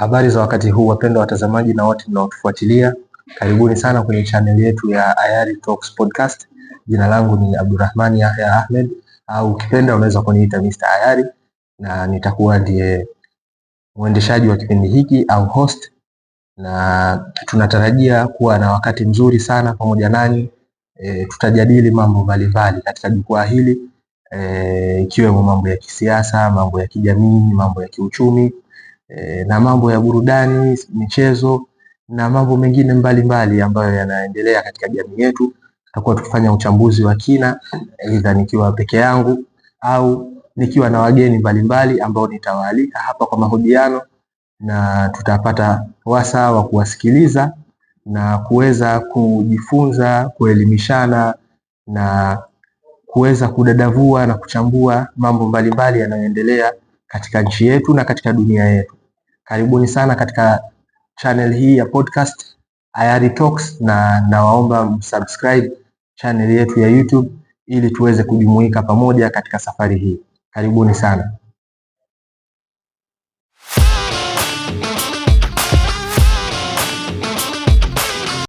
Habari za wakati huu wapendwa watazamaji na wote mnaotufuatilia. Karibuni sana kwenye channel yetu ya Ayari Talks Podcast. Jina langu ni Abdurrahman Yahya Ahmed, au ukipenda unaweza kuniita Mr. Ayari, na nitakuwa ndiye mwendeshaji wa kipindi hiki au host, na tunatarajia kuwa na wakati mzuri sana pamoja nanyi. Tutajadili mambo mbalimbali katika jukwaa hili, ikiwemo mambo ya kisiasa, mambo ya kijamii, mambo ya kiuchumi, na mambo ya burudani, michezo na mambo mengine mbalimbali ambayo yanaendelea katika jamii yetu. Tutakuwa tukifanya uchambuzi wa kina, aidha nikiwa peke yangu au nikiwa na wageni mbalimbali ambao nitawaalika hapa kwa mahojiano, na tutapata wasaa wa kuwasikiliza na kuweza kujifunza, kuelimishana na kuweza kudadavua na kuchambua mambo mbalimbali yanayoendelea katika nchi yetu na katika dunia yetu. Karibuni sana katika channel hii ya podcast Ayari Talks, na nawaomba subscribe channel yetu ya YouTube ili tuweze kujumuika pamoja katika safari hii. Karibuni sana.